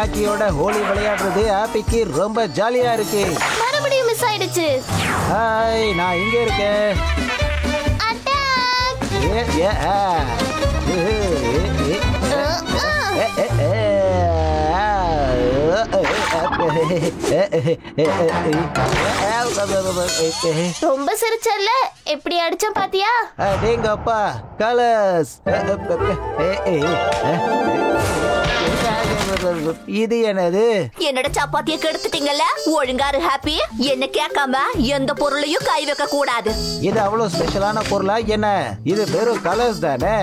பினாக்கியோட ஹோலி விளையாடுறது ஹாப்பிக்கு ரொம்ப ஜாலியா இருக்கு. மறுபடியும் மிஸ் ஆயிடுச்சு. ஹாய், நான் இங்க இருக்கேன். அட்டாக்! ரொம்ப சிரிச்சல்ல, எப்படி அடிச்சேன் பாத்தியா? அடேங்கப்பா, கலர்ஸ். இது என்னது? என்னோட சப்பாத்தியை கெடுத்துட்டீங்கல்ல. ஒழுங்காரு ஹாப்பி. என்ன கேட்காம எந்த பொருளையும் கை வைக்க கூடாது. இது அவ்வளவு ஸ்பெஷலான பொருளா என்ன? இது வெறும் கலர்ஸ் தானே.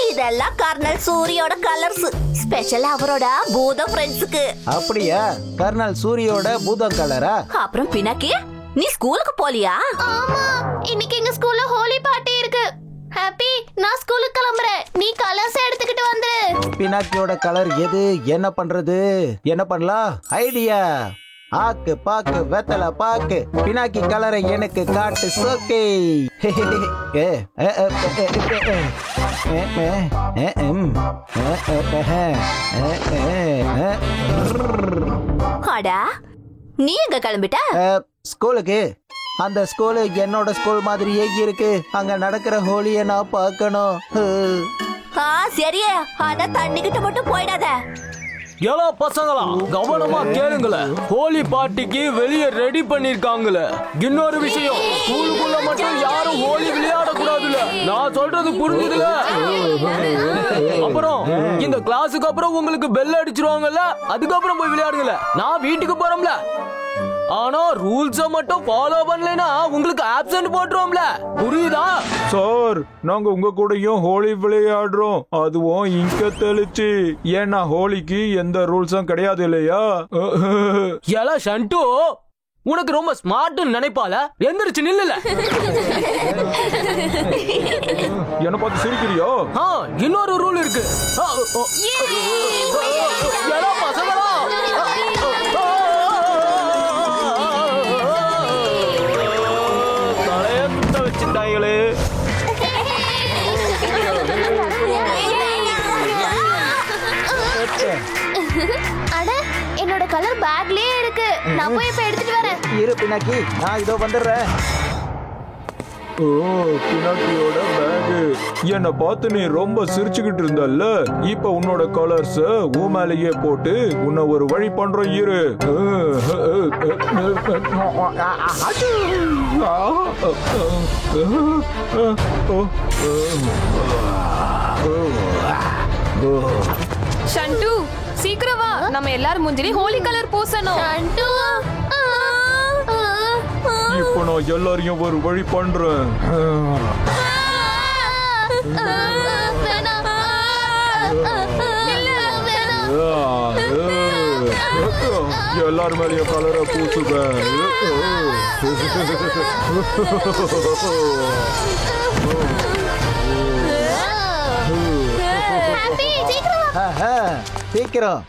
இதெல்லாம் கர்னல் சூரியோட கலர்ஸ். ஸ்பெஷல் அவரோட பூத ஃப்ரெண்ட்ஸுக்கு. அப்படியா? கர்னல் சூரியோட பூதம் கலரா? அப்புறம் பினாக்கி, நீ ஸ்கூலுக்கு போலியா? ஆமா, இன்னைக்கு எங்க ஸ்கூல்ல ஹோலி பார்ட்டி இருக்கு. ஹாப்பி, நான் ஸ்கூலுக்கு கிளம்புறேன். நீ கலர்ஸ் எடுத்துக்கிட்டு வந்துரு. பினாக்கியோட கலர் எது? என்ன பண்றது? என்ன பண்ணலாம்? ஐடியா. ஆக்கு பாக்கு வெத்தலை பாக்கு, பினாக்கி கலரை எனக்கு காட்டு சோக்கே. அடா, நீ எங்க கிளம்பிட்ட? ஸ்கூலுக்கு. அந்த ஸ்கூலு என்னோட ஸ்கூல் மாதிரியே இருக்கு. அங்க நடக்கிற ஹோலியை நான் பார்க்கணும். சரியே, ஆனா தண்ணிக்கிட்ட மட்டும் போயிடாத. எல்லா பசங்களா கவனமா கேளுங்களே. ஹோலி பார்ட்டிக்கு வெளியே ரெடி பண்ணிருக்காங்களே. இன்னொரு விஷயம், ஸ்கூலுக்குள்ள மட்டும் யாரும் ஹோலி விளையாட கூடாதுல. நான் சொல்றது புரிஞ்சுதுல? அப்புறம் இந்த கிளாஸுக்கு அப்புறம் உங்களுக்கு பெல் அடிச்சிருவாங்கல்ல, அதுக்கப்புறம் போய் விளையாடுங்கள. நான் வீட்டுக்கு போறோம்ல. ஆனா ரூல்ஸ மட்டும் ஃபாலோ பண்ணலைனா உங்களுக்கு ஆப்சென்ட் போட்டுருவோம்ல. புரியுதா? சார், நாங்க உங்க கூடயும் ஹோலி விளையாடுறோம், அதுவும் இங்க தெளிச்சு. ஏன்னா ஹோலிக்கு எந்த ரூல்ஸும் கிடையாது இல்லையா? ஏலா ஷண்டு, உனக்கு ரொம்ப ஸ்மார்ட்னு நினைப்பால. எந்திரிச்சு நில்லுல. என்ன பார்த்து சிரிக்கிறியோ? இன்னொரு ரூல் இருக்கு. ஏலா பசங்களா, அட, என்னோட கலர் பேக்லயே இருக்கு. நான் போய் இப்ப எடுத்துட்டு வரேன். இரு பினாக்கி, நான் இதோ வந்துடுறேன். ஓ, பினாக்கியோட பேகு. என்ன பார்த்து நீ ரொம்ப சிரிச்சுக்கிட்டு இருந்தல்ல, இப்ப உன்னோட கலர்ஸ் உன் மேலேயே போட்டு உன்னை ஒரு வழி பண்றோம். இரு. ஷண்டு, சீக்கிரம் வா. நம்ம எல்லாரும் மூஞ்சிலையும் ஹோலி கலர் பூசணும். ஷண்டு, இப்ப நான் எல்லாரையும் ஒரு வழி பண்றேன். எல்லாரும் மேலேயும் கலரை பூசுவேன். சீக்கிரம்.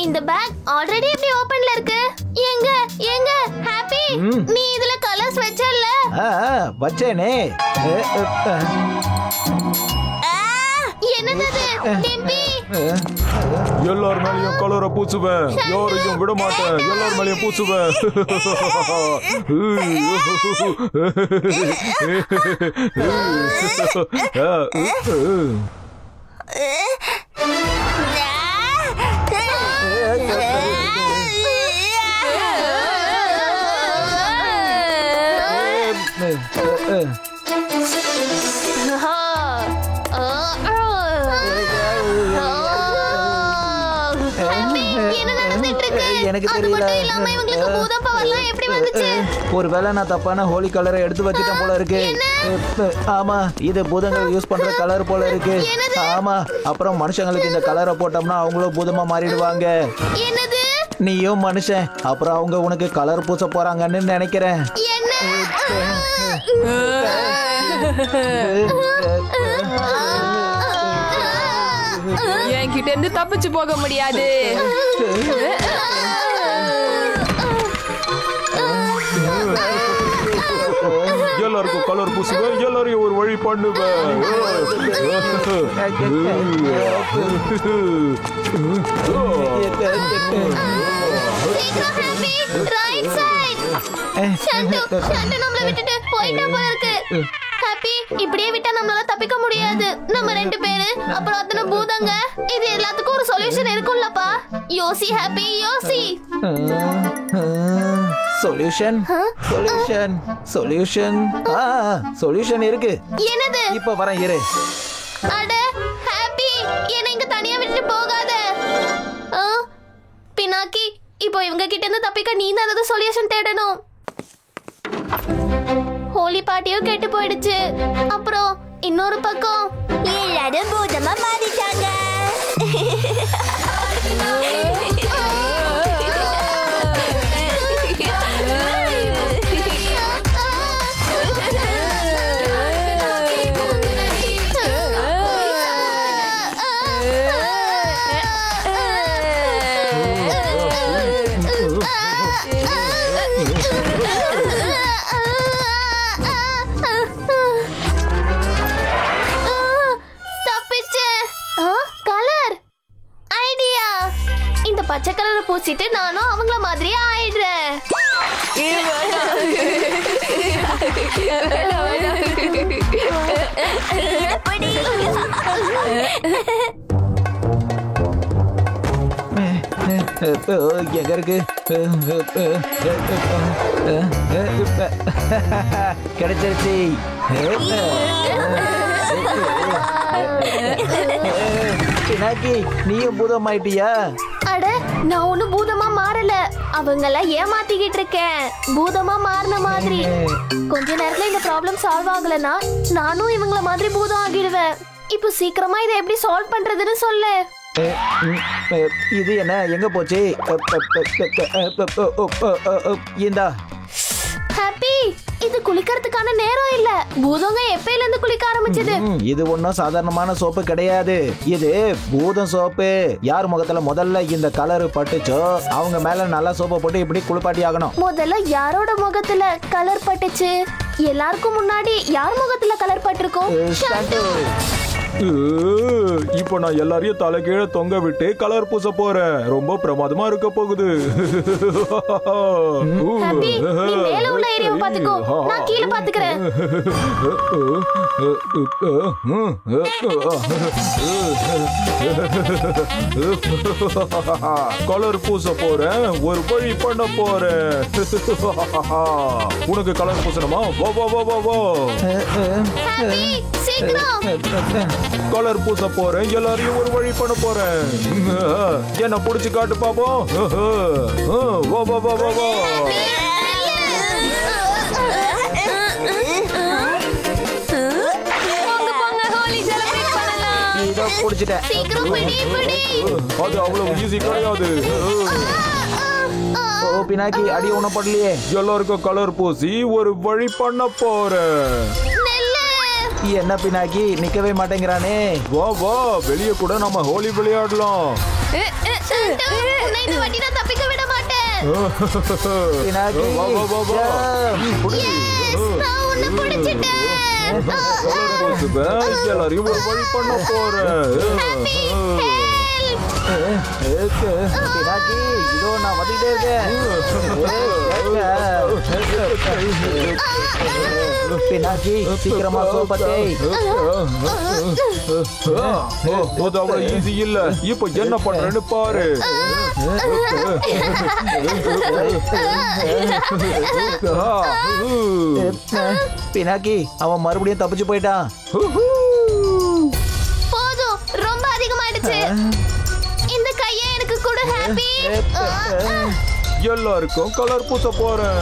இந்த பேக் ஆல்ரெடி எப்படி ஓபன்ல இருக்கு. எங்க எங்க ஹாப்பி, நீ இதுல கலர்ஸ் வச்சல்ல? வச்சேனே. என்னது டிம்பி? எல்லார் மேலேயும் கலரை பூசுவேன். யாரையும் விட மாட்டேன். எல்லார் மேலேயும் பூசுவேன். எனக்கு தெரியல. ஒருவேளை நான் தப்பான ஹோலி கலரை எடுத்து வச்சுட்டேன் போல இருக்கு. ஆமா, இது பூதங்கள் யூஸ் பண்ற கலர் போல இருக்கு. ஆமா, அப்புறம் மனுஷங்களுக்கு இந்த கலரை போட்டோம்னா அவங்களும் பூதமா மாறிடுவாங்க. நீயும் மனுஷன், அப்புறம் அவங்க உனக்கு கலர் பூச போறாங்கன்னு நினைக்கிறேன். என்கிட்ட இருந்து தப்பிச்சு போக முடியாது. எல்லாருக்கும் கலர் பூசுவேன், எல்லாரையும் ஒரு வழி பண்ணுவேன். Right side. சண்டு நம்மள விட்டுட்டு போயிட்டா போல இருக்கு. ஹாப்பி, இப்படியே விட்டா நம்மளால தப்பிக்க முடியாது. நம்ம 2 பேரு அப்புறம் அத்தனை பூதங்க, இது எல்லாத்துக்கும் ஒரு சொல்யூஷன் இருக்கும்லப்பா. யோசி ஹாப்பி, யோசி. சொல்யூஷன் சொல்யூஷன் சொல்யூஷன் சொல்யூஷன் இருக்கு. என்னது? இப்ப வரேன் இரு. அட ஹாப்பி, என்னை இங்க தனியா விட்டுட்டு போகாத. பினாக்கி, இப்போ இவங்க கிட்ட இருந்து தப்பிக்க நீ தான் ஏதாவது சொல்யூஷன் தேடணும். ஹோலி பார்ட்டியும் கெட்டு போயிடுச்சு. அப்புறம் இன்னொரு பக்கம் எல்லாரும் பூதமா மாறிட்டாங்க. பச்சை கலர் பூசிட்டு நானும் அவங்கள மாதிரியே ஆயிடுறேன். எங்க இருக்கு? கிடைச்சிருச்சு. பினாக்கி, நீயும் பூதம் ஆயிட்டியா? அட, நான் ஒண்ணும் பூதமா மாறல. அவங்கள ஏமாத்திக்கிட்டு இருக்கேன் பூதமா மாறின மாதிரி. கொஞ்ச நேரத்துல இந்த ப்ராப்ளம் சால்வ் ஆகலனா நானும் இவங்கள மாதிரி பூதம் ஆகிடுவேன். இப்போ சீக்கிரமா இதை எப்படி சால்வ் பண்றதுன்னு சொல்லு. இது என்ன, எங்க போச்சு? இந்தா. ஹாப்பி, இது குளிக்கிறதுக்கான நேரம் இல்ல. பூதங்க எப்பையில இருந்து குளிக்க ஆரம்பிச்சது? இது ஒன்னும் சாதாரணமான சோப்பு கிடையாது. இது பூதம் சோப்பு. யார் முகத்துல முதல்ல இந்த கலர் பட்டுச்சோ அவங்க மேல நல்லா சோப்பை போட்டு இப்படி குளிப்பாட்டி ஆகணும். முதல்ல யாரோட முகத்துல கலர் பட்டுச்சு? எல்லாருக்கும் முன்னாடி யார் முகத்துல கலர் பட்டிருக்கும்? இப்போ நான் எல்லாரையும் தலை கீழே தொங்க விட்டு கலர் பூச போறேன். ரொம்ப பிரமாதமா இருக்க போகுது. ஹாப்பி, நீ மேல உள்ள ஏரியாவை பாத்துக்கோ, நான் கீழ பாத்துக்கறேன். கலர் பூச போறேன், ஒரு வழி பண்ண போறேன். உனக்கு கலர் பூசணுமா? வா வா வா வா வா. ஹாப்பி, சீக்கிரம். கலர் பூச போறேன், எல்லாரையும் ஒரு வழி பண்ண போறேன். என்ன புடிச்சு காட்டு பாப்போம். வா வா வா வா வா. சீக்கிரம் பிடி பிடி. அது அவ்வளவு ஈஸி கிடையாது. ஓ பினாக்கி, அடி ஒண்ணும் படலையே. எல்லாருக்கும் கலர் பூசி ஒரு வழி பண்ண போறேன். என்ன பினாக்கி, நிக்கவே மாட்டேங்கிறானே. வா வா, வெளியே கூட நம்ம ஹோலி விளையாடலாம். உன்னை இந்த வாட்டி நான் தப்பிக்க விட மாட்டேன். பினாக்கி, வா வா வா வா. நான் உன்னை பிடிச்சிட்டேன். எல்லாரையும் ஒரு வழி பண்ண போறேன். பினாக்கி, இதோ நான் வந்துட்டே இருக்கேன். பினாக்கி, சீக்கிரமா சோப்பத்தை. அது அவ்வளவு ஈஸி இல்ல. இப்ப என்ன பண்றேன்னு பாரு. பினாக்கி, அவன் மறுபடியும் தப்பிச்சு போயிட்டான். போதும், ரொம்ப அதிகமாயிடுச்சு. இந்த கையை எனக்கு கொடு ஹாப்பி. எல்லாருக்கும் கலர் பூச போறேன்.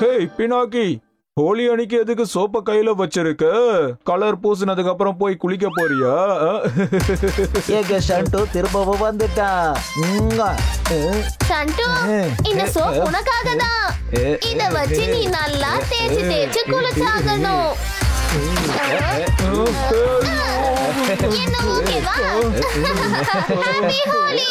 ஹே பினாக்கி, ஹோலி அன்னைக்கு எதுக்கு சோப்ப கையில வச்சிருக்க? கலர் பூசினதுக்கு அப்புறம் போய் குளிக்க போறியா? எங்க ஷண்டு திரும்பவும் வந்துட்டான். சண்டு இந்த சோப் உனக்காக தான். இத வச்சு நீ நல்லா தேய்ச்சு குளிச்சாகணும். என்ன ஓகேவா? ஹாப்பி ஹோலி.